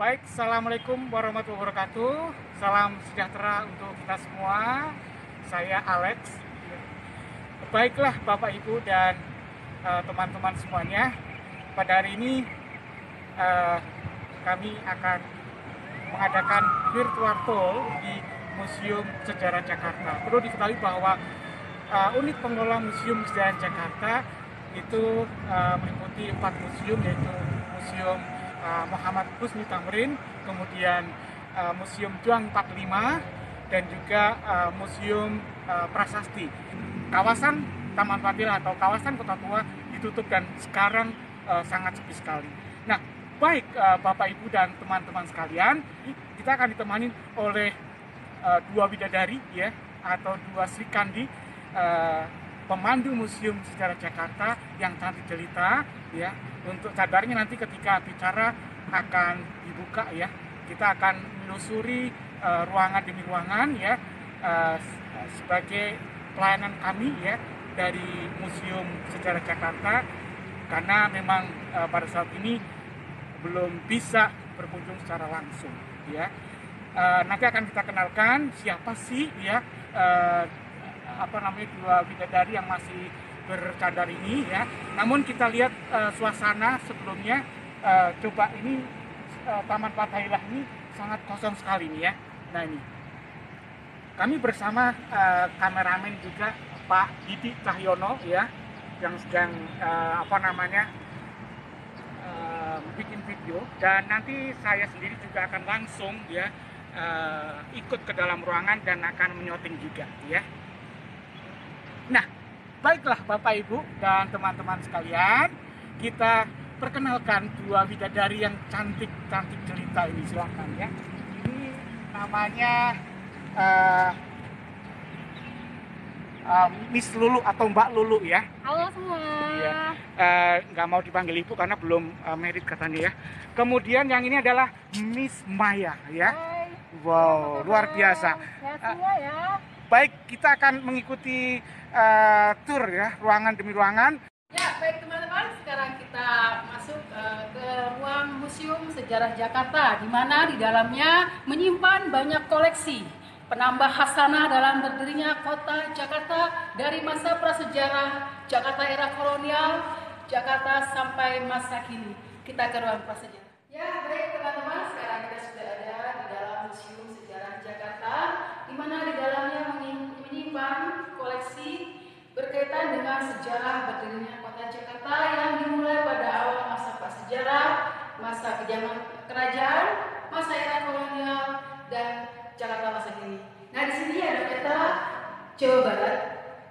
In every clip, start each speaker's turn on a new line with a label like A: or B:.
A: Baik, Assalamualaikum warahmatullahi wabarakatuh. Salam sejahtera untuk kita semua. Saya Alex. Baiklah Bapak Ibu dan teman-teman semuanya. Pada hari ini kami akan mengadakan virtual tour di Museum Sejarah Jakarta. Perlu diketahui bahwa unit pengelola Museum Sejarah Jakarta itu meliputi 4 museum, yaitu Museum Muhammad Husni Tamrin, kemudian Museum Juang 45, dan juga Museum Prasasti. Kawasan Taman Fadil atau kawasan Kota Tua ditutup dan sekarang sangat sepi sekali. Nah, baik Bapak Ibu dan teman-teman sekalian, kita akan ditemani oleh 2 bidadari ya, atau 2 Sri Kandi, pemandu Museum Sejarah Jakarta yang cantik jelita ya. Untuk cadarnya nanti ketika bicara akan dibuka ya, kita akan menelusuri ruangan demi ruangan ya, sebagai pelayanan kami ya dari Museum Sejarah Jakarta, karena memang pada saat ini belum bisa berkunjung secara langsung ya. Nanti akan kita kenalkan siapa sih ya, 2 bidadari yang masih bercadar ini ya. Namun kita lihat suasana sebelumnya. Coba ini Taman Fathahillah ini sangat kosong sekali nih ya. Nah ini kami bersama kameramen juga Pak Didi Cahyono ya, yang sedang bikin video, dan nanti saya sendiri juga akan langsung ya ikut ke dalam ruangan dan akan menyoting juga ya. Nah, baiklah Bapak Ibu dan teman-teman sekalian, kita perkenalkan 2 bidadari yang cantik-cantik jelita ini, silakan ya. Ini namanya Miss Lulu atau Mbak Lulu ya.
B: Halo semua.
A: Iya. Nggak mau dipanggil ibu karena belum married katanya ya. Kemudian yang ini adalah Miss Maya ya.
B: Hai.
A: Wow, luar biasa.
B: Sehat semua ya.
A: Baik, kita akan mengikuti tour ya, ruangan demi ruangan.
B: Ya, baik teman-teman, sekarang kita masuk ke ruang Museum Sejarah Jakarta, di mana di dalamnya menyimpan banyak koleksi penambah khasanah dalam berdirinya kota Jakarta dari masa prasejarah Jakarta era kolonial, Jakarta sampai masa kini. Kita ke ruang prasejarah. Ya, baik teman-teman, sekarang kita sudah ada di dalam Museum Sejarah Jakarta, di mana di dalamnya menyimpan koleksi berkaitan dengan sejarah berdirinya kota Jakarta yang dimulai pada awal masa prasejarah, masa kejaman kerajaan, masa era kolonial, dan Jakarta masa kini. Nah, di sini ada peta Jawa Barat,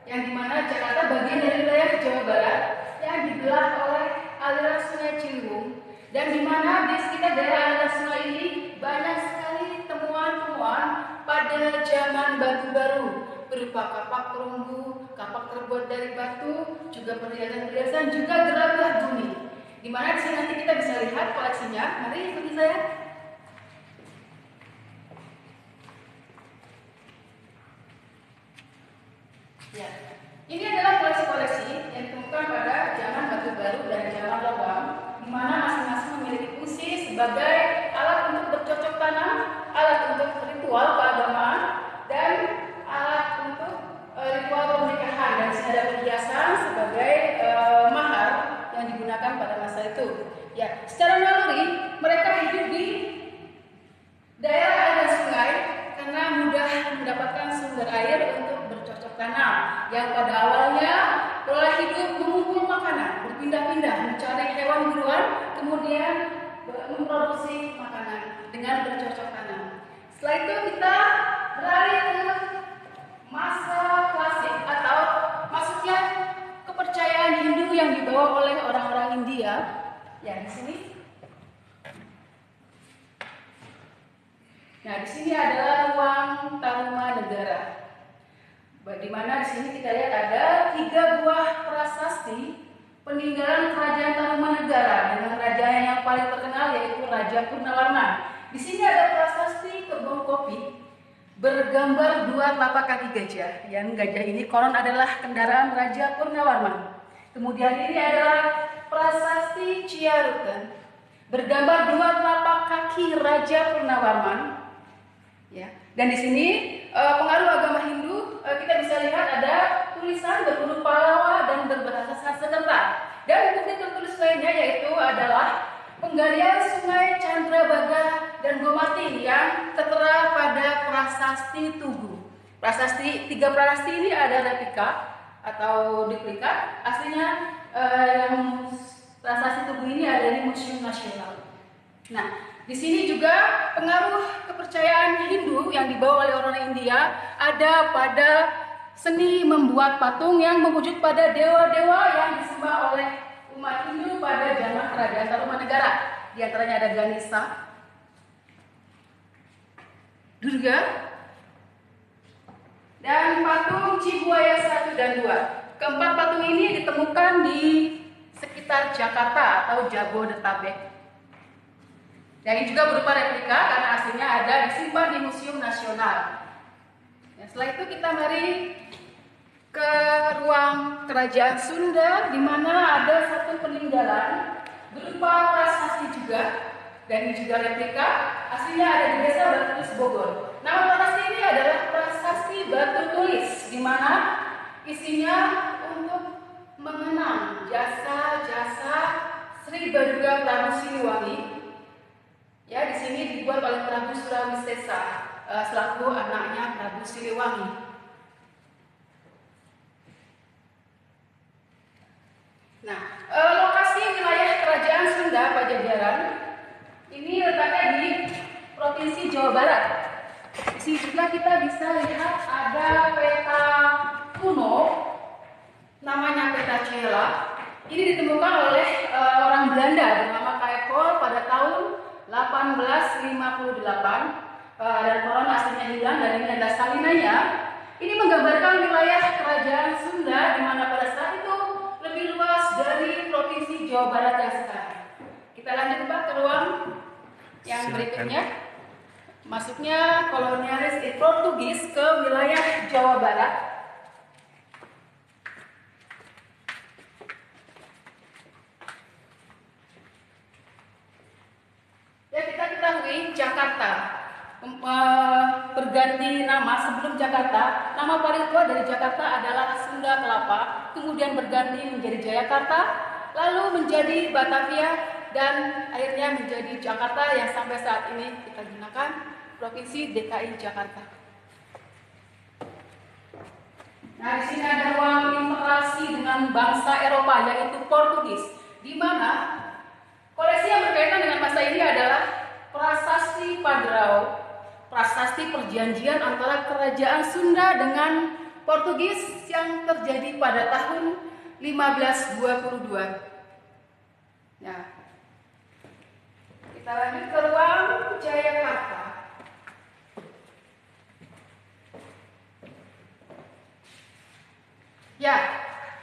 B: yang dimana Jakarta bagian dari wilayah Jawa Barat yang dibelah oleh aliran Sungai Ciliwung, dan dimana di sekitar daerah aliran sungai ini banyak sekali temuan-temuan pada zaman batu baru, berupa kapak perunggu, kapak terbuat dari batu, juga perhiasan-perhiasan, juga gerabah bumi. Di mana di sini nanti kita bisa lihat koleksinya. Mari ikuti saya. Ya, ini adalah koleksi-koleksi yang ditemukan pada zaman batu baru dan zaman logam, di mana masing-masing memiliki fungsi sebagai alat untuk bercocok tanam, alat untuk ritual keagamaan, dan alat untuk ritual pernikahan. Dan sini ada perhiasan sebagai mahar yang digunakan pada masa itu. Ya, secara naluri mereka hidup di daerah aliran sungai karena mudah mendapatkan sumber air untuk bercocok tanam. Yang pada awalnya pola hidup mengumpul makanan, berpindah-pindah mencari hewan buruan, kemudian memproduksi makanan dengan bercocok tanam. Setelah itu kita beralih ke masa klasik atau masuknya kepercayaan Hindu yang dibawa oleh orang-orang India. Ya, di sini. Nah, di sini adalah ruang Tarumanegara. Di mana di sini kita lihat ada 3 buah prasasti peninggalan kerajaan Tarumanegara dengan rajanya yang paling terkenal yaitu Raja Purnawarman. Di sini ada prasasti kebun kopi bergambar 2 telapak kaki gajah. Yang gajah ini konon adalah kendaraan Raja Purnawarman. Kemudian ini adalah prasasti Ciarutan bergambar 2 telapak kaki kaki Raja Purnawarman. Ya. Dan di sini pengaruh agama Hindu, kita bisa lihat ada tulisan berhuruf Pallawa dan berbahasa Sanskerta. Dan bukti tertulis lainnya yaitu adalah penggalian Sungai Chandrabhaga dan Gomati yang tertera pada prasasti Tugu. Tiga prasasti ini ada replika atau duplikat. Aslinya yang prasasti Tugu ini ada di Museum Nasional. Nah, di sini juga pengaruh kepercayaan Hindu yang dibawa oleh orang India ada pada seni membuat patung yang mewujud pada dewa-dewa yang disembah oleh umat Hindu pada zaman kerajaan Tarumanegara. Di antaranya ada Ganesha, Durga, dan patung Cibuaya 1 dan 2. Keempat patung ini ditemukan di sekitar Jakarta atau Jabodetabek. Dan ini juga berupa replika karena aslinya ada disimpan di Museum Nasional. Ya, setelah itu kita mari ke ruang Kerajaan Sunda, di mana ada satu peninggalan berupa prasasti juga, dan ini juga replika. Aslinya ada di Desa Batu Tulis Bogor. Nama prasasti ini adalah prasasti Batu Tulis, di mana isinya untuk mengenang jasa-jasa Sri Baduga Prabu Siliwangi. Ya, di sini dibuat oleh Prabu Surawisesa selaku anaknya Prabu Siliwangi. Nah, lokasi wilayah Kerajaan Sunda Pajajaran ini letaknya di Provinsi Jawa Barat. Di sini juga kita bisa lihat ada peta kuno, namanya peta Cela. Ini ditemukan oleh orang Belanda bernama Kaekol pada tahun 1858 dan koran aslinya hilang dan ini adalah salinannya. Ini menggambarkan wilayah Kerajaan Sunda di mana pada saat itu lebih luas dari Provinsi Jawa Barat yang sekarang. Kita lanjut Pak ke ruang yang berikutnya. Masuknya kolonialis Portugis ke wilayah Jawa Barat. Ya, kita ketahui Jakarta berganti nama. Sebelum Jakarta, nama paling tua dari Jakarta adalah Sunda Kelapa, kemudian berganti menjadi Jayakarta, lalu menjadi Batavia, dan akhirnya menjadi Jakarta yang sampai saat ini kita gunakan Provinsi DKI Jakarta. Nah, di sini ada ruang interaksi dengan bangsa Eropa yaitu Portugis, di mana koleksi yang berkaitan dengan masa ini adalah prasasti Padrao, prasasti perjanjian antara Kerajaan Sunda dengan Portugis yang terjadi pada tahun 1522. Nah, kita lanjut ke ruang Jayakarta. Ya,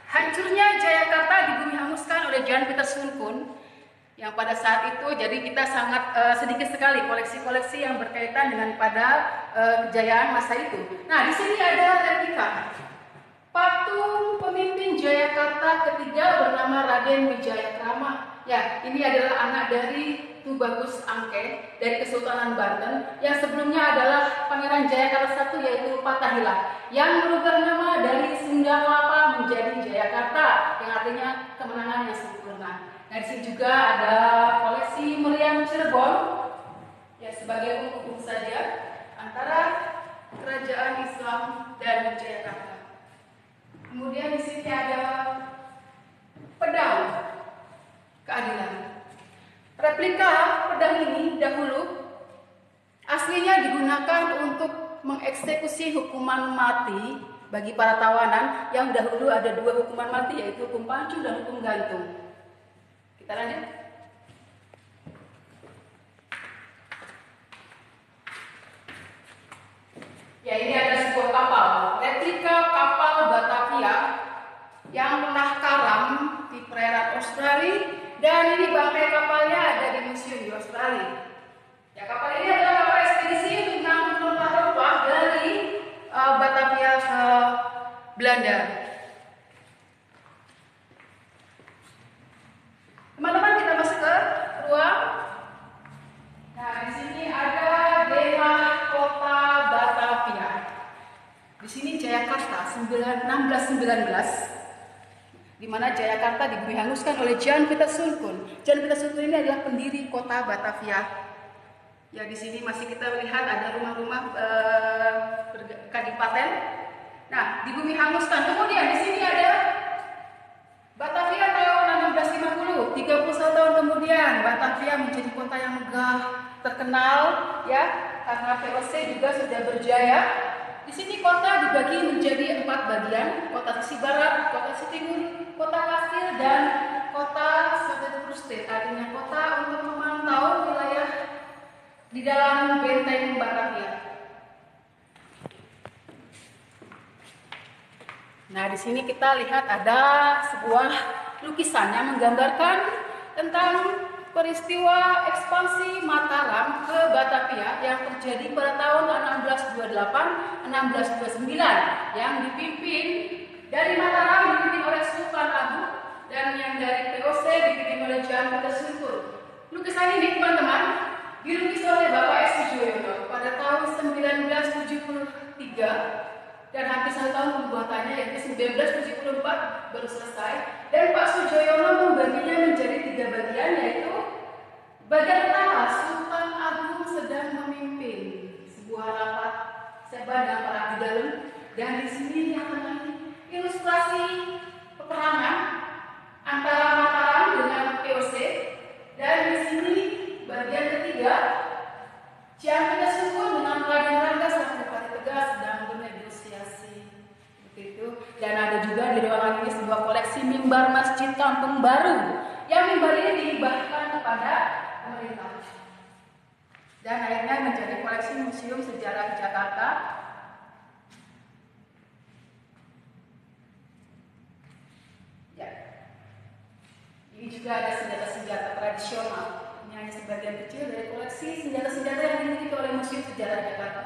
B: hancurnya Jayakarta dihanguskan oleh Jan Pieter Schoonkoen yang pada saat itu, jadi kita sangat sedikit sekali koleksi-koleksi yang berkaitan dengan pada kejayaan masa itu. Nah, di sini ada replika patung pemimpin Jayakarta ketiga bernama Raden Wijayakrama. Ya, ini adalah anak dari Tubagus Angke dari Kesultanan Banten yang sebelumnya adalah Pangeran Jayakarta I yaitu Fatahillah yang merubah nama dari Sunda Kelapa menjadi Jayakarta yang artinya kemenangan yang sempurna. Nah, di sini juga ada koleksi meriam Cirebon ya sebagai penghubung saja antara kerajaan Islam dan Jayakarta. Kemudian di sini ada pedang keadilan. Replika pedang ini dahulu aslinya digunakan untuk mengeksekusi hukuman mati bagi para tawanan yang dahulu ada dua hukuman mati yaitu hukum pancu dan hukum gantung. Kita lanjut. Ya, ini ada sebuah kapal, replika kapal Batavia yang pernah karam di perairan Australia dan ini bangkai kapalnya ada di museum di Australia. Ya, kapal ini adalah kapal ekspedisi untuk mengangkut rempah-rempah dari Batavia ke Belanda. Teman-teman, kita masuk ke ruang. Nah, di 1619, di mana Jayakarta dibumi hanguskan oleh Jan Pieter Soenkoen. Jan Pieter Soenkoen ini adalah pendiri kota Batavia. Ya, di sini masih kita melihat ada rumah-rumah kadipaten. Nah, dibumi hanguskan. Kemudian di sini ada Batavia tahun 1650. 31 tahun kemudian Batavia menjadi kota yang megah, terkenal ya, karena VOC juga sudah berjaya. Di sini kota dibagi menjadi 4 bagian: kota sisi barat, kota sisi timur, kota kastil, dan kota State, artinya kota untuk memantau wilayah di dalam benteng Batavia. Nah, di sini kita lihat ada sebuah lukisan yang menggambarkan tentang peristiwa ekspansi Mataram ke Batavia yang terjadi pada tahun 1628-1629 yang dipimpin dari Mataram dipimpin oleh Sultan Agung dan yang dari VOC dipimpin oleh Jan Pieter Soenkoen. Lukisan ini, teman-teman, dilukis oleh Bapak S. Sujoyono pada tahun 1973 dan hampir 1 tahun pembuatannya, yaitu 1974 baru selesai. Dan Pak Sujoyono membaginya menjadi 3 bagian, yaitu bagian pertama, Sultan Agung sedang memimpin sebuah rapat seban dan para di dalam, dan di sini yang mengenai ilustrasi peperangan antara Mataram dengan VOC. Dan di sini bagian ketiga, Jan Pieter Soenkoen dengan Raden Rangga selaku Bupati Tegal sedang bernegosiasi. Begitu. Dan ada juga di ruangan ini sebuah koleksi mimbar Masjid Kampung Baru, yang mimbar ini dihibahkan kepada pemerintah. Dan akhirnya menjadi koleksi Museum Sejarah Jakarta. Ya. Ini juga ada senjata-senjata tradisional. Ini hanya sebagian kecil dari koleksi senjata-senjata yang dimiliki oleh Museum Sejarah Jakarta.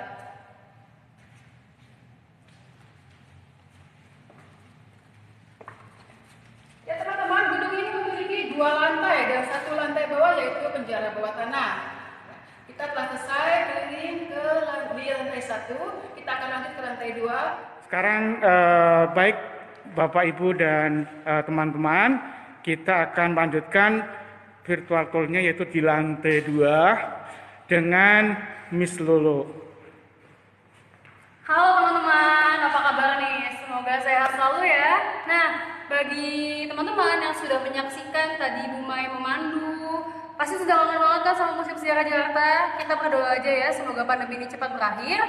B: Ya, teman-teman, gedung ini memiliki 2 lantai dan 1 lantai bawah, yaitu penjara bawah tanah. Kita telah selesai keliling di lantai 1. Kita akan lanjut ke lantai 2.
A: Sekarang baik Bapak Ibu dan teman-teman, kita akan lanjutkan virtual tour-nya, yaitu di lantai 2 dengan Miss Lolo.
C: Halo teman-teman, apa kabar nih? Semoga sehat selalu ya. Nah, bagi teman-teman yang sudah menyaksikan tadi Bu Mai memandu, pasti sudah kangen banget kan sama Museum Sejarah Jakarta. Kita berdoa aja ya, semoga pandemi ini cepat berakhir.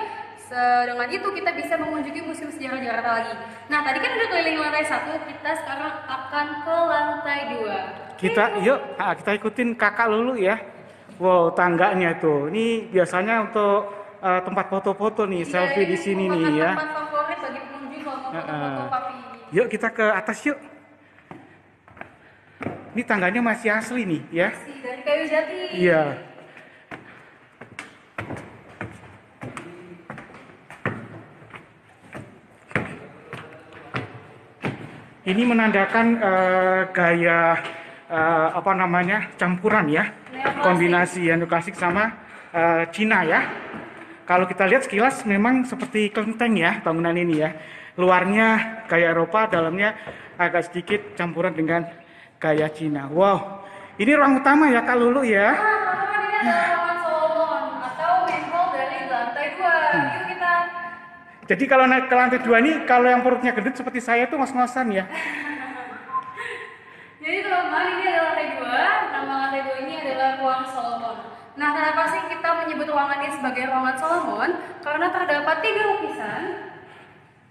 C: Dengan itu kita bisa mengunjungi Museum Sejarah Jakarta lagi. Nah, tadi kan udah keliling lantai 1, kita sekarang akan ke lantai 2.
A: Kita ikutin kakak Lulu ya. Wow, tangganya tuh. Ini biasanya untuk tempat foto-foto nih, selfie di sini nih ya.
C: Tempat favorit bagi pengunjung kalau mau foto-foto papi.
A: Yuk kita ke atas yuk. Ini tangganya masih asli nih ya.
C: Masih dari kayu jati.
A: Iya. Ini menandakan gaya campuran ya, kombinasi neoklasik sama Cina ya. Kalau kita lihat sekilas memang seperti kelenteng ya bangunan ini ya. Luarnya gaya Eropa, dalamnya agak sedikit campuran dengan gaya Cina. Wow, ini ruang utama ya Kak Lulu ya.
C: Teman-teman, ini adalah ruangan Solomon atau main hall dari lantai 2. Yuk kita.
A: Jadi kalau naik ke lantai 2 ini, kalau yang perutnya gendut seperti saya tuh ngos-ngosan ya.
C: Jadi teman-teman, ini adalah lantai 2. Nama lantai 2 ini adalah ruang Solomon. Nah, kenapa sih kita menyebut ruangan ini sebagai ruangan Solomon? Karena terdapat 3 lukisan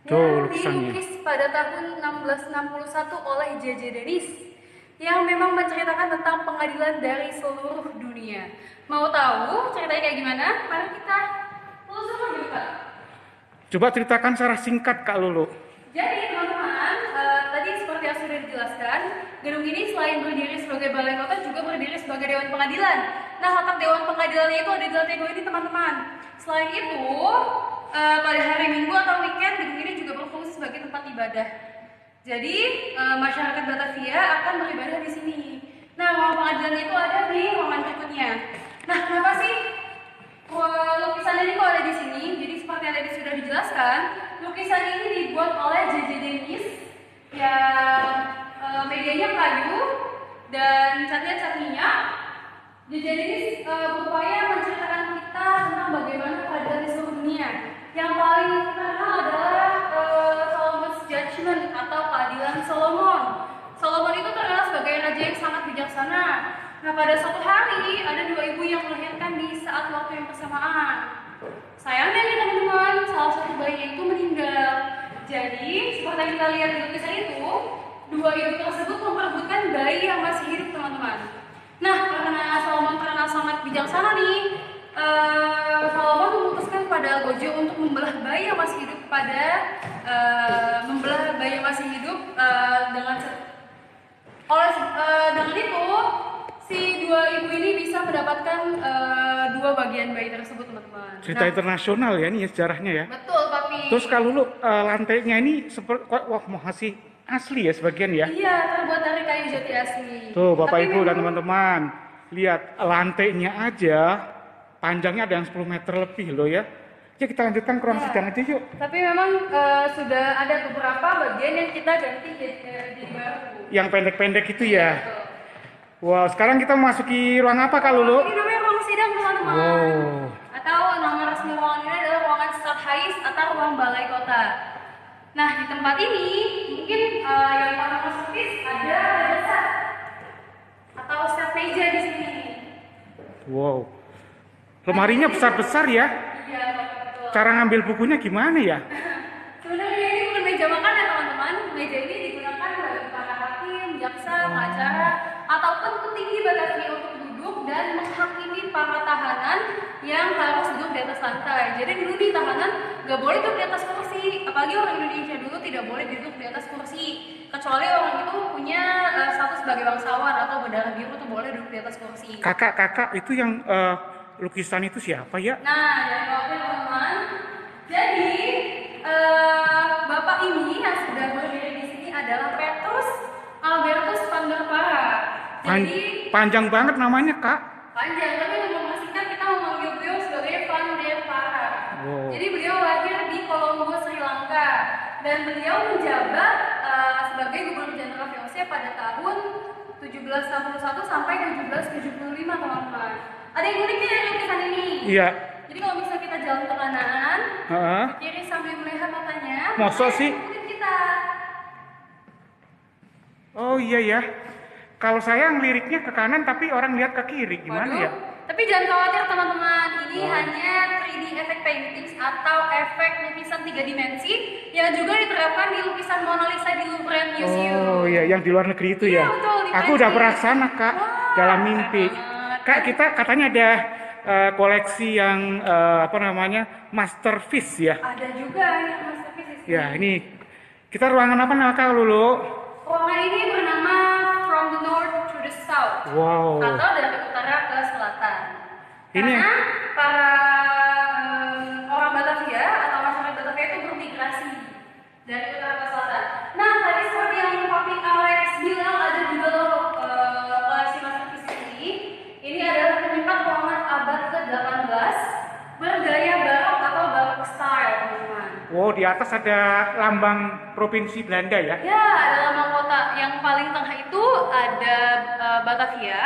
C: yang dilukis pada tahun 1661 oleh J.J. Dennis yang memang menceritakan tentang pengadilan dari seluruh dunia. Mau tahu ceritanya kayak gimana? Mari kita telusuri yuk, Kak.
A: Coba ceritakan secara singkat Kak Lulu.
C: Jadi teman-teman, tadi seperti yang sudah dijelaskan, gedung ini selain berdiri sebagai balai kota juga berdiri sebagai Dewan Pengadilan. Nah, letak Dewan Pengadilannya itu ada di lantai 2 ini teman-teman. Selain itu, pada hari Minggu atau weekend, gedung ini juga berfungsi sebagai tempat ibadah. Jadi, masyarakat Batavia akan beribadah di sini. Nah, ruang pengadilannya itu ada di ruangan berikutnya. Nah, kenapa sih lukisan ini kok ada di sini? Jadi seperti yang tadi sudah dijelaskan, lukisan ini dibuat oleh yang medianya kayu dan catnya minyak. Jajan ini berupaya menceritakan kita tentang bagaimana keadaan di seluruh dunia. Yang paling terkenal adalah Solomon's Judgment atau keadilan Solomon. Solomon itu terkenal sebagai raja yang sangat bijaksana. Nah, pada suatu hari ada dua ibu yang melahirkan di saat waktu yang bersamaan. Sayangnya nih teman-teman, salah satu bayi itu meninggal. Jadi, seperti yang kita lihat di lukisan itu, dua ibu tersebut memperebutkan bayi yang masih hidup, teman-teman. Nah, karena Solomon terkenal sangat bijaksana nih, Solomon memutuskan pada Gojo untuk membelah bayi yang masih hidup dengan itu si dua ibu ini bisa mendapatkan dua bagian bayi tersebut, teman-teman.
A: Cerita internasional ya ini sejarahnya ya.
C: Betul, Papi.
A: Terus kalau lu lantainya ini seperti wah masih asli ya sebagian ya.
C: Iya, terbuat dari kayu jati asli.
A: Tuh Bapak
C: Tapi
A: Ibu dan teman-teman, lihat lantainya aja panjangnya ada yang 10 meter lebih loh ya. Ya kita lanjutkan ke ruang sidang aja yuk.
C: Tapi memang sudah ada beberapa bagian yang kita ganti jadi baru.
A: Yang pendek-pendek itu ya. Wow, sekarang kita memasuki ruang apa Kak Lulu?
C: Ini namanya ruang sidang, teman-teman.
A: Wow.
C: Atau nama resmi ruangan ini adalah ruangan Stadhuis atau ruang balai kota. Nah, di tempat ini mungkin yang paling positif ada jasa atau step meja di sini.
A: Wow. Lemarinya besar-besar ya.
C: Iya, betul.
A: Cara ngambil bukunya gimana ya?
C: Sebenarnya ini bukan meja makan ya, teman-teman. Meja ini digunakan bagi para hakim, jaksa, pengacara, ataupun petinggi Batavia untuk duduk dan menghakimi para tahanan yang harus duduk di atas lantai. Jadi dulu di tahanan nggak boleh duduk di atas kursi, apalagi orang Indonesia dulu tidak boleh duduk di atas kursi, kecuali orang itu punya status sebagai bangsawan atau berdarah biru tuh boleh duduk di atas kursi.
A: Kakak itu yang lukisan itu siapa ya?
C: Nah, dari waktu teman-teman, jadi bapak ini yang sudah berdiri di sini adalah Petrus Albertus van der Para. Jadi
A: Panjang banget namanya Kak.
C: panjang, tapi untuk memastikan kita memanggil beliau sebagai Van der Para.
A: Wow.
C: Jadi beliau lahir di Colombo, Sri Lanka, dan beliau menjabat sebagai Gubernur Jenderal VOC pada tahun 1761 sampai 1775, teman-teman. Ada yang uniknya dari lukisan ini.
A: Iya.
C: Jadi kalau misalnya kita jalan ke kanan, ke kiri sambil melihat matanya,
A: Masa sih?
C: ikutin kita.
A: Oh iya ya. Kalau saya ngeliriknya ke kanan tapi orang lihat ke kiri gimana
C: Waduh.
A: ya?
C: Tapi jangan khawatir teman-teman, ini hanya 3D effect paintings atau efek lukisan 3 dimensi yang juga diterapkan di lukisan Mona Lisa di Louvre Museum.
A: Oh iya, yang di luar negeri itu
C: Iya,
A: ya.
C: betul, di
A: Aku
C: Prancis.
A: udah pernah sana Kak, dalam mimpi. Kak kita katanya ada koleksi yang masterpiece ya.
C: Ada juga yang masterpiece di sini.
A: Ya ini kita ruangan apa nama Kak Lulu?
C: Ruangan ini bernama From the North to the South.
A: Wow.
C: Atau dari utara ke selatan.
A: Ini
C: Karena para orang Batavia atau masyarakat Batavia itu bermigrasi dari utara ke selatan. Nah, tadi seperti yang Papi Alex bilang ada juga koleksi masterpiece ini. Ini adalah penyekat ruangan abad ke-18 bergaya barok atau barok style, teman-teman.
A: Wow, di atas ada lambang provinsi Belanda ya?
C: Ya, ada lambang kota. Yang paling tengah itu ada Batavia,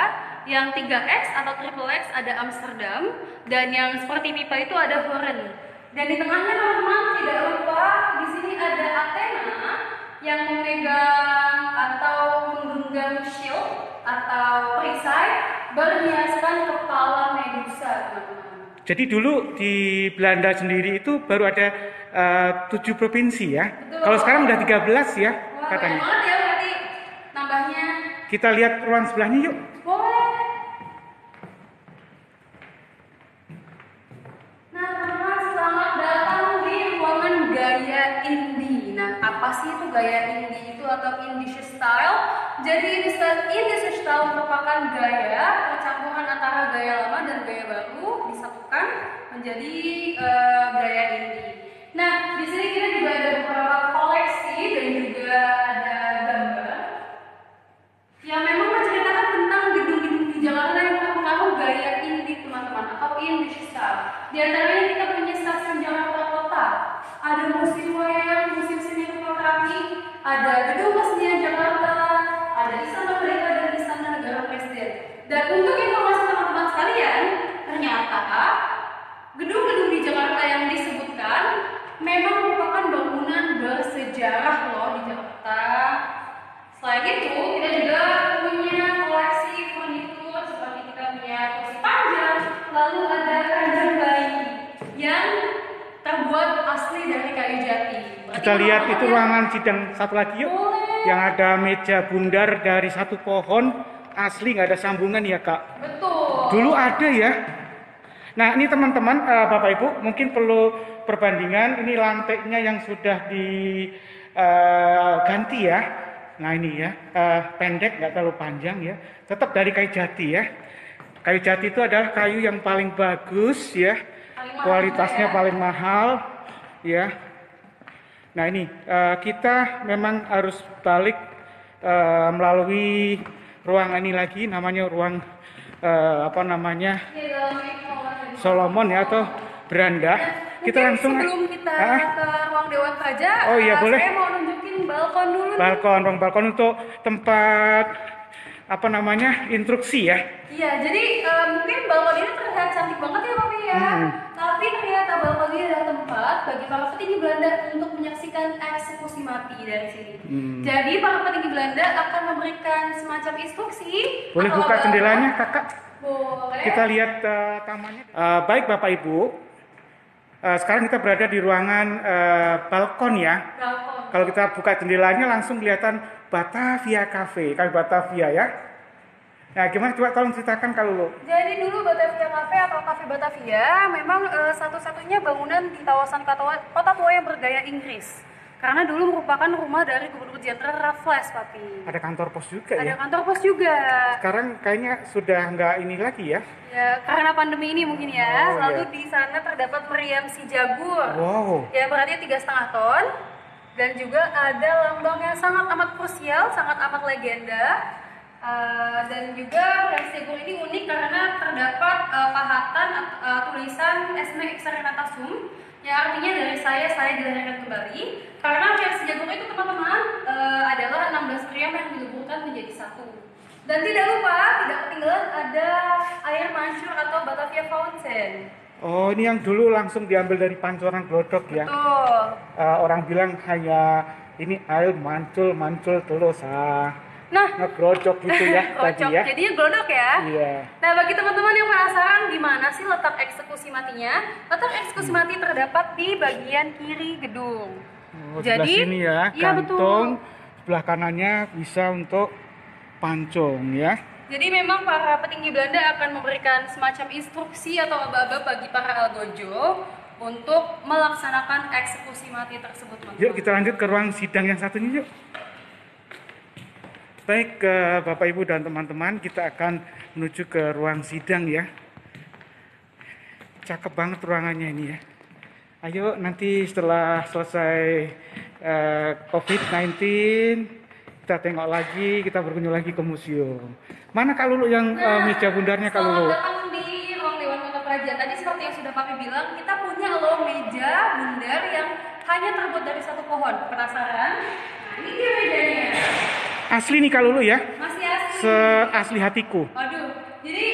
C: yang 3X atau triple X ada Amsterdam, dan yang seperti pipa itu ada Horen. Dan di tengahnya teman-teman tidak lupa di sini ada Athena yang memegang atau menggenggam shield atau perisai berhiaskan kepala Medusa, teman-teman.
A: Jadi dulu di Belanda sendiri itu baru ada 7 provinsi ya.
C: Betul.
A: Kalau sekarang udah 13 ya
C: Wah,
A: katanya.
C: banyak banget ya berarti nambahnya.
A: Kita lihat ruang sebelahnya yuk.
C: Boleh. Nah, teman-teman, selamat datang di ruangan gaya indie. Nah, apa sih itu gaya indie itu atau Indie style? Jadi Indie style merupakan gaya percampuran antara gaya lama dan gaya baru disatukan menjadi gaya indie. Nah, di sini kita juga ada beberapa koleksi dan juga ada gambar yang memang menceritakan tentang gedung-gedung di Jakarta yang berpengaruh gaya indie, teman-teman, atau indie style. Di antaranya kita punya stasiun Jakarta Kota kota. Ada museum wayang, museum seni rupa kami, ada gedung kesenian Jakarta, ada istana merdeka dan istana negara presiden. Dan untuk informasi teman-teman sekalian, ternyata gedung-gedung di Jakarta yang disebutkan memang merupakan bangunan bersejarah loh di Jakarta. Selain itu, kita juga punya koleksi furnitur seperti kita punya kursi panjang, lalu ada kandang bayi yang terbuat asli dari kayu jati.
A: Kita lihat itu ruangan sidang satu lagi yuk.
C: Boleh.
A: Yang ada meja bundar dari satu pohon, asli nggak ada sambungan ya Kak?
C: Betul.
A: Dulu ada ya. Nah ini teman-teman, Bapak Ibu mungkin perlu perbandingan. Ini lantainya yang sudah diganti ya. Nah ini ya, pendek nggak terlalu panjang ya. Tetap dari kayu jati ya. Kayu jati itu adalah kayu yang paling bagus ya. Kualitasnya paling mahal ya. Nah ini kita memang harus balik melalui ruangan ini lagi, namanya ruang Solomon ya, atau beranda. Kita langsung
C: sebelum kita ke ruang Dewan Praja,
A: oh iya boleh.
C: Saya mau nunjukin balkon dulu.
A: Ruang balkon untuk tempat instruksi ya.
C: Iya, jadi mungkin balkon ini terlihat cantik banget ya Papi ya. Tapi ternyata balkon ini adalah tempat bagi para petinggi Belanda untuk menyaksikan eksekusi mati dari sini. Jadi para petinggi Belanda akan memberikan semacam instruksi.
A: Boleh buka jendelanya Kakak?
C: Boleh.
A: Kita lihat tamannya. Baik Bapak Ibu, sekarang kita berada di ruangan balkon ya.
C: Balkon.
A: Kalau kita buka jendelanya langsung kelihatan Batavia Cafe, Cafe Batavia ya. Nah, gimana coba tolong ceritakan kalau lo.
C: Jadi dulu Batavia Cafe atau Cafe Batavia memang satu-satunya bangunan di kawasan kota tua yang bergaya Inggris. Karena dulu merupakan rumah dari Gubernur Jenderal Raffles, Papi.
A: Ada kantor pos juga ya?
C: Ada kantor pos juga.
A: Sekarang kayaknya sudah nggak ini lagi ya?
C: Ya, karena pandemi ini mungkin ya.
A: Oh,
C: Lalu
A: iya.
C: di sana terdapat meriam si Jagur.
A: Wow.
C: Ya, berarti 3,5 ton. Dan juga ada lambang yang sangat amat krusial, sangat amat legenda. Dan juga meriam si Jagur ini unik karena terdapat pahatan tulisan Esme Exarenatatum, yang artinya dari saya dilahirkan kembali. Karena meriam si Jagur itu teman-teman adalah 16 meriam yang dileburkan menjadi satu. Dan tidak lupa, tidak ketinggalan ada air mancur atau Batavia Fountain.
A: Oh, ini yang dulu langsung diambil dari pancoran glodok ya?
C: Betul.
A: Orang bilang hanya ini air mancul terus ngeglodok gitu ya tadi
C: Kocok,
A: ya?
C: jadinya glodok ya?
A: Iya.
C: Nah, bagi teman-teman yang penasaran di mana sih letak eksekusi matinya, letak eksekusi mati terdapat di bagian kiri gedung.
A: Oh, sebelah sini ya,
C: iya,
A: kantong,
C: betul.
A: sebelah kanannya bisa untuk pancung ya.
C: Jadi memang para petinggi Belanda akan memberikan semacam instruksi atau aba-aba bagi para algojo untuk melaksanakan eksekusi mati tersebut.
A: Yuk kita lanjut ke ruang sidang yang satunya yuk. Baik Bapak Ibu dan teman-teman, kita akan menuju ke ruang sidang ya. Cakep banget ruangannya ini ya. Ayo nanti setelah selesai COVID-19 kita tengok lagi, kita berkunjung lagi ke museum. Mana Kak Lulu yang meja bundarnya Kak Lulu?
C: Selamat datang di ruang Dewan Kota Praja. Tadi seperti yang sudah Papi bilang, kita punya loh meja bundar yang hanya terbuat dari satu pohon. Penasaran? Nah, ini dia mejanya.
A: Asli nih Kak Lulu ya?
C: Masih asli.
A: Seasli hatiku.
C: Waduh, jadi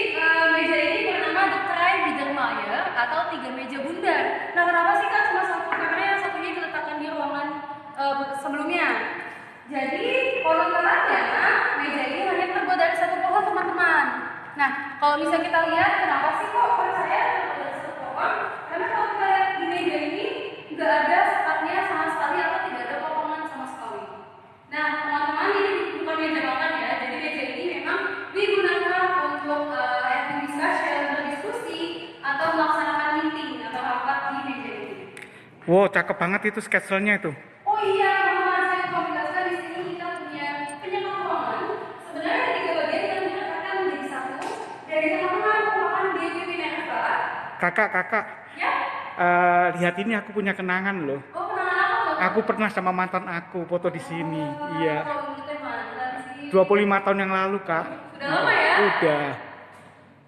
C: meja ini bernama The Try Biedermeier atau 3 meja bundar. Nah, kenapa sih Kak cuma satu? Karena yang satunya diletakkan di ruangan sebelumnya. Jadi, konon katanya meja ini hanya terbuat dari satu pohon, teman-teman. Nah, kalau bisa kita lihat, kenapa sih kok percaya terbuat dari satu pohon? Karena kalau kita lihat di meja ini, nggak ada sekatnya sama sekali atau tidak ada potongan sama sekali. Nah, teman-teman, ini bukan meja makan ya. Jadi meja ini memang digunakan untuk having discussion, berdiskusi, atau melaksanakan meeting atau rapat di meja ini.
A: Wow, cakep banget itu sketselnya itu.
C: Oh iya, teman-teman, saya mau menjelaskan di sini kita punya penyekat ruangan. Sebenarnya ada 3 bagian yang dinyatakan menjadi satu. Dari teman-teman merupakan Dewi Minerva.
A: Kakak.
C: Ya?
A: Lihat ini aku punya kenangan loh.
C: Oh, kenangan apa tuh?
A: Aku pernah sama mantan aku foto di sini. Iya.
C: Oh, itu mantan sih.
A: 25 tahun yang lalu Kak.
C: Sudah lama ya?
A: Udah.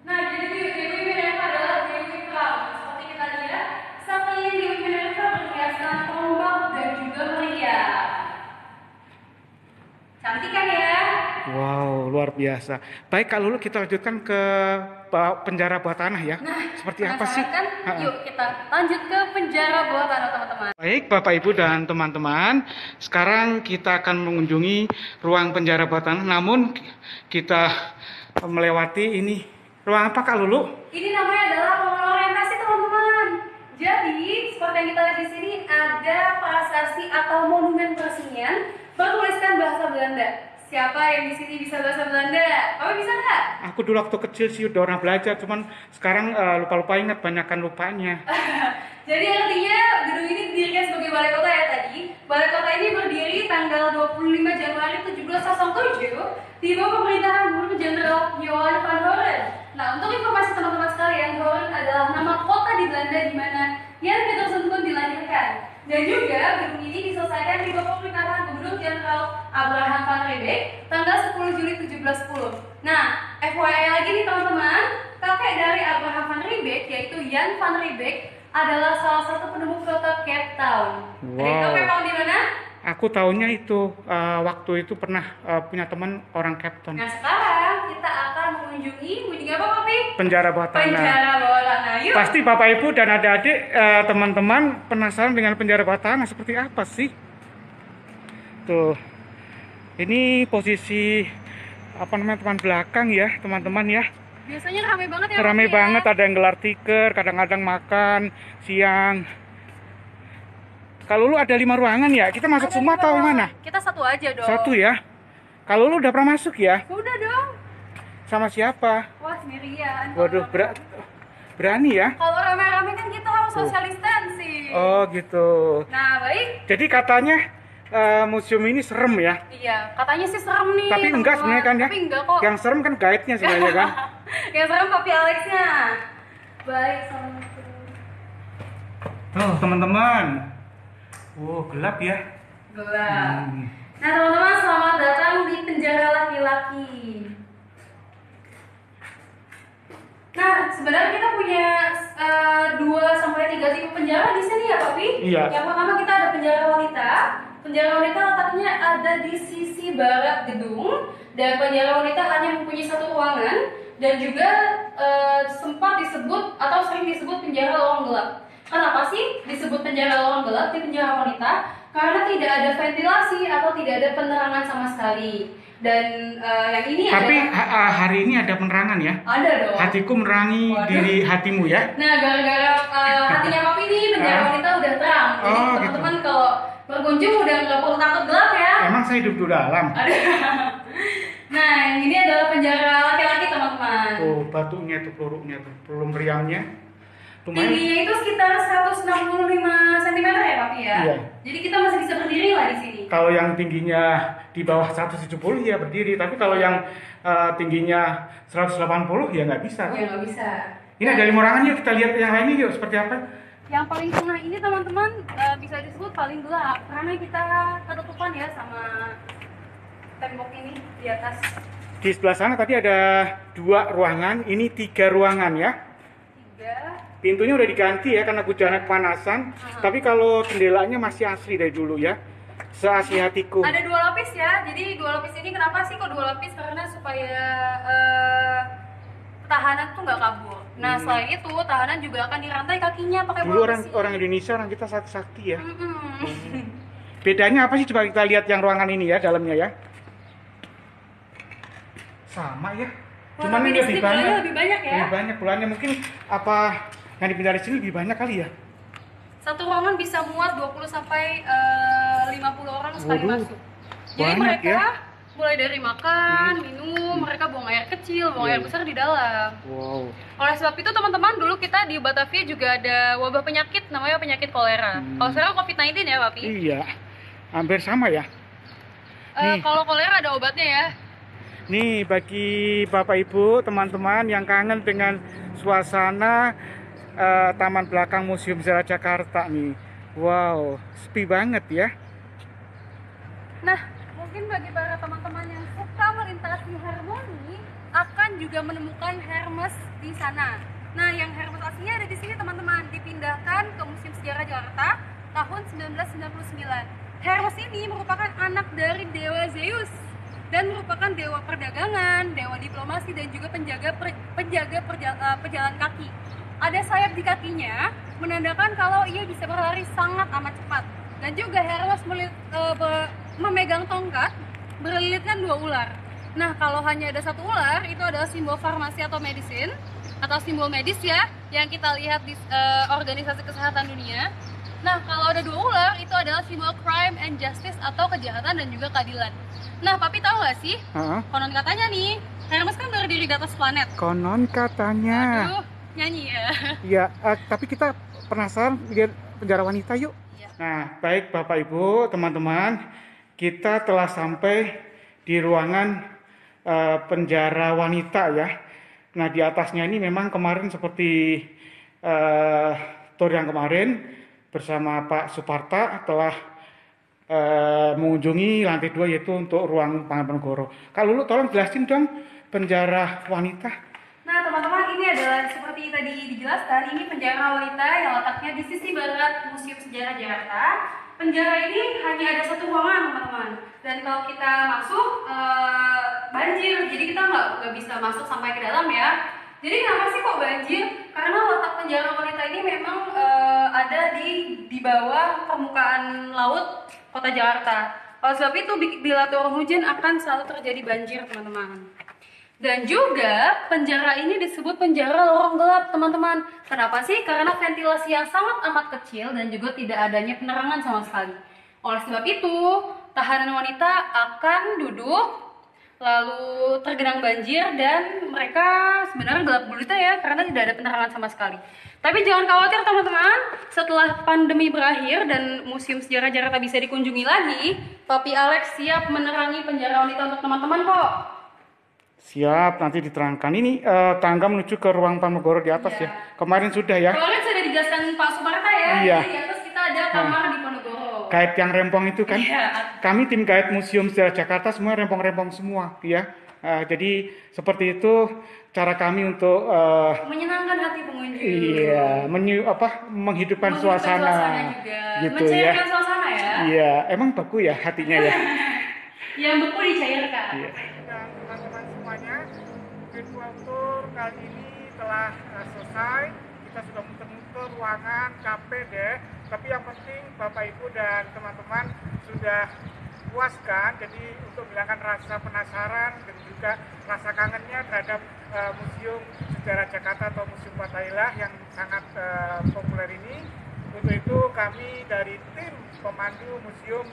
C: Nah, jadi Dewi Minerva adalah Dewi Crown. Seperti kita lihat, saat ini Dewi Minerva
A: biasa. Baik Kak Lulu, kita lanjutkan ke penjara bawah tanah ya. Seperti apa sih?
C: Kan? Yuk kita lanjut ke penjara bawah tanah teman-teman.
A: Baik Bapak Ibu dan teman-teman, sekarang kita akan mengunjungi ruang penjara bawah tanah. Namun kita melewati ini. Ruang apa Kak Lulu?
C: Ini namanya adalah ruang orientasi teman-teman. Jadi seperti yang kita lihat di sini ada prasasti atau monumen persenian bertuliskan bahasa Belanda. Siapa yang di sini bisa bahasa Belanda? Kamu bisa nggak?
A: Aku dulu waktu kecil sih udah orang belajar, cuman sekarang lupa-lupa ingat, banyakan lupanya.
C: Jadi artinya gedung ini didirikan sebagai balai kota ya tadi. Balai kota ini berdiri tanggal 25 Januari 1707 di bawah pemerintahan Gubernur Jenderal Johan van Horen. Nah, untuk informasi teman-teman sekalian, Horen adalah nama kota di Belanda di mana Jan Pieterszoon dilahirkan. Dan juga gedung ini diselesaikan di bawah pemerintahan Gubernur Jenderal Abraham van Riebeeck tanggal 10 Juli 1710. Nah, FYI lagi nih teman-teman, kakek dari Abraham van Riebeeck yaitu Jan van Riebeeck adalah salah satu penemu kota Cape Town.
A: Wow.
C: Ada yang tahu Cape Town di mana?
A: Aku tahunya itu waktu itu pernah punya teman orang Cape Town.
C: Nah, sekarang kita akan mengunjungi apa, Papi?
A: Penjara bawah tanah.
C: Penjara bawah tanah. Yuk.
A: Pasti Bapak Ibu dan adik-adik teman-teman penasaran dengan penjara bawah tanah seperti apa sih? Tuh. Ini posisi teman belakang ya, teman-teman ya.
C: Biasanya ramai banget ya.
A: Ramai
C: Papi,
A: banget,
C: ya?
A: ada yang gelar tikar, kadang-kadang makan siang. Kalau lu ada 5 ruangan ya, kita masuk
C: Ada
A: semua
C: lima
A: atau
C: ruangan.
A: mana?
C: Kita satu aja dong.
A: Satu ya. Kalau lu udah pernah masuk ya?
C: Udah dong.
A: Sama siapa?
C: Wah, sendirian.
A: Waduh, berani ya?
C: Kalau rame-rame kan kita harus social distancing.
A: Oh gitu.
C: Nah, baik.
A: Jadi katanya museum ini serem ya?
C: Iya, katanya sih serem nih.
A: Tapi enggak
C: teman-teman.
A: sebenarnya kan ya?
C: Tapi enggak kok.
A: Yang serem kan guide-nya sebenarnya kan?
C: Yang serem Papi Alexnya. Baik, assalamualaikum.
A: Tuh teman-teman. Gelap ya?
C: Gelap. Nah teman-teman, selamat datang di penjara laki-laki. Nah, sebenarnya kita punya 2-3 tipe penjara di sini ya, Papi.
A: Iya.
C: Yang pertama kita ada penjara wanita. Penjara wanita letaknya ada di sisi barat gedung, dan penjara wanita hanya mempunyai 1 ruangan dan juga sempat disebut atau sering disebut penjara lorong gelap. Kenapa sih disebut penjara lorong gelap di penjara wanita? Karena tidak ada ventilasi atau tidak ada penerangan sama sekali. Dan yang ini
A: Tapi
C: adalah
A: hari ini ada penerangan ya?
C: ada dong.
A: Hatiku menerangi
C: Waduh.
A: diri hatimu ya?
C: Nah, gara-gara hatinya Papi ini penjara wanita udah terang. Jadi
A: Oh,
C: teman-teman kalau berkunjung udah nggak perlu takut gelap ya.
A: Emang saya hidup di dalam?
C: Nah, yang ini adalah penjara laki-laki teman-teman.
A: Tuh batunya tuh, pelurunya tuh, peluru meriamnya. Lumayan.
C: Tingginya itu sekitar 165 cm ya Papi ya.
A: Iya.
C: Jadi kita masih bisa berdiri lah di sini.
A: Kalau yang tingginya di bawah 170 ya berdiri, tapi kalau yang tingginya 180 ya nggak bisa.
C: Ya nggak bisa.
A: Ini ada 5 ruangan, yuk kita lihat yang lainnya yuk seperti apa.
C: Yang paling tengah ini teman-teman bisa disebut paling gelap karena kita ketutupan ya sama tembok ini di atas.
A: Di sebelah sana tadi ada 2 ruangan, ini 3 ruangan ya.
C: 3.
A: Pintunya udah diganti ya karena hujan kepanasan. Tapi kalau jendelanya masih asli dari dulu ya. Seasli hatiku.
C: Ada 2 lapis ya. Jadi 2 lapis ini kenapa sih kok 2 lapis? Karena supaya tahanan tuh nggak kabur. Nah selain itu tahanan juga akan dirantai kakinya pakai
A: Dulu
C: bola besi.
A: orang Indonesia, orang kita sakti ya.
C: Mm-mm.
A: Bedanya apa sih, coba kita lihat yang ruangan ini ya, dalamnya ya. Sama ya.
C: Wah,
A: Cuman
C: tapi
A: ini
C: di sini
A: lebih banyak.
C: bolanya lebih banyak ya.
A: Lebih banyak bulannya, mungkin apa yang dipindah di sini lebih banyak kali ya.
C: Satu ruangan bisa muat 20 sampai 50 orang sekali
A: Waduh,
C: masuk. Jadi
A: banyak
C: mereka
A: ya.
C: mulai dari makan, minum, mereka buang air kecil, buang air besar di dalam.
A: Wow.
C: Oleh sebab itu teman-teman, dulu kita di Batavia juga ada wabah penyakit namanya penyakit kolera. Kalau sekarang COVID-19 ya Papi?
A: Iya. Hampir sama ya. Nih.
C: Kalau kolera ada obatnya ya.
A: Nih bagi Bapak Ibu, teman-teman yang kangen dengan suasana taman belakang Museum Sejarah Jakarta nih. Wow, sepi banget ya.
C: Nah, mungkin bagi para teman-teman yang suka melintasi Harmoni akan juga menemukan Hermes di sana. Nah, yang Hermes aslinya ada di sini teman-teman, dipindahkan ke Museum Sejarah Jakarta tahun 1999. Hermes ini merupakan anak dari dewa Zeus. dan merupakan dewa perdagangan, dewa diplomasi, dan juga penjaga pejalan kaki. Ada sayap di kakinya, menandakan kalau ia bisa berlari sangat amat cepat. Dan juga Hermes memegang tongkat berlilitkan 2 ular. Nah, kalau hanya ada 1 ular, itu adalah simbol farmasi atau medicine, atau simbol medis ya, yang kita lihat di organisasi kesehatan dunia. Nah, kalau ada 2 ular, itu adalah simbol crime and justice atau kejahatan dan juga keadilan. Nah, Papi tahu nggak sih? Konon katanya nih, Hermes kan berdiri di atas planet.
A: Konon katanya.
C: Aduh, nyanyi ya.
A: Iya, tapi kita penasaran lihat penjara wanita yuk.
C: Iya.
A: Nah, baik Bapak Ibu, teman-teman, kita telah sampai di ruangan penjara wanita ya. Nah, di atasnya ini memang kemarin seperti tour yang kemarin bersama Pak Suparta telah mengunjungi lantai 2 yaitu untuk ruang Mangkunegoro. Kalau lu tolong jelasin dong penjara wanita.
C: Nah, teman-teman, ini adalah seperti tadi dijelaskan, ini penjara wanita yang letaknya di sisi barat Museum Sejarah Jakarta. Penjara ini hanya ada 1 ruangan, teman-teman. Dan kalau kita masuk banjir, jadi kita nggak bisa masuk sampai ke dalam ya. Jadi kenapa sih kok banjir? Karena letak penjara wanita ini memang ada di bawah permukaan laut kota Jakarta. Oleh sebab itu bila turun hujan akan selalu terjadi banjir, teman-teman. Dan juga penjara ini disebut penjara lorong gelap, teman-teman. Kenapa sih? Karena ventilasi yang sangat amat kecil dan juga tidak adanya penerangan sama sekali. Oleh sebab itu, tahanan wanita akan duduk lalu tergenang banjir dan mereka sebenarnya gelap gulita ya karena tidak ada penerangan sama sekali. Tapi jangan khawatir teman-teman, setelah pandemi berakhir dan Museum Sejarah Jakarta bisa dikunjungi lagi, Papi Alex siap menerangi penjara wanita untuk teman-teman kok.
A: Siap, nanti diterangkan. Ini tangga menuju ke ruang Mangkunegoro di atas ya. Kemarin sudah ya.
C: Kemarin sudah dijelaskan Pak Suparta ya.
A: Iya.
C: Jadi di atas kita ada kamar di Ponegoro.
A: Guide yang rempong itu kan.
C: Iya.
A: Kami tim guide Museum Sejarah Jakarta semua rempong-rempong semua ya. Jadi seperti itu cara kami untuk
C: menyenangkan hati pengunjung.
A: iya, menghidupkan suasana
C: juga.
A: Gitu
C: mencairkan
A: ya.
C: Suasana ya.
A: Iya, emang baku ya hatinya ya.
C: Yang beku dicairkan.
A: Iya. Dan teman-teman semuanya, virtual tour kali ini telah selesai. Kita sudah muter-muter ruangan, capek deh. Tapi yang penting Bapak Ibu dan teman-teman sudah puas kan? Jadi untuk menghilangkan rasa penasaran dan juga rasa kangennya terhadap Museum Sejarah Jakarta atau Museum Fathaillah yang sangat populer ini. Untuk itu kami dari tim pemandu Museum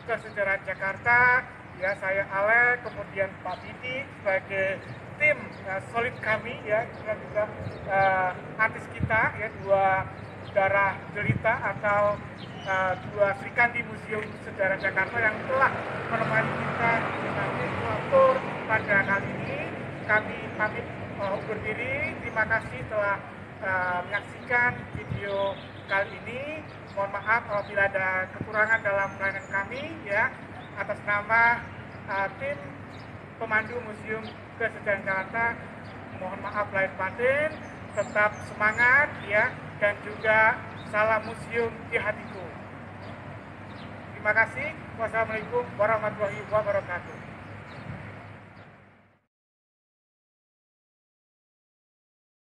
A: Sejarah Jakarta, ya saya Alek, kemudian Pak Didi sebagai tim solid kami ya, dan juga artis kita ya, 2 darah jelita atau 2 Srikandi Museum Sejarah Jakarta yang telah menemani kita di tour pada kali ini. Kami pamit undur diri. Terima kasih telah menyaksikan video kali ini. Mohon maaf apabila ada kekurangan dalam pelayanan kami ya. Atas nama tim pemandu Museum Sejarah Jakarta, mohon maaf lahir batin. Tetap semangat ya, dan juga salam museum di hatiku. Terima kasih. Wassalamualaikum warahmatullahi wabarakatuh.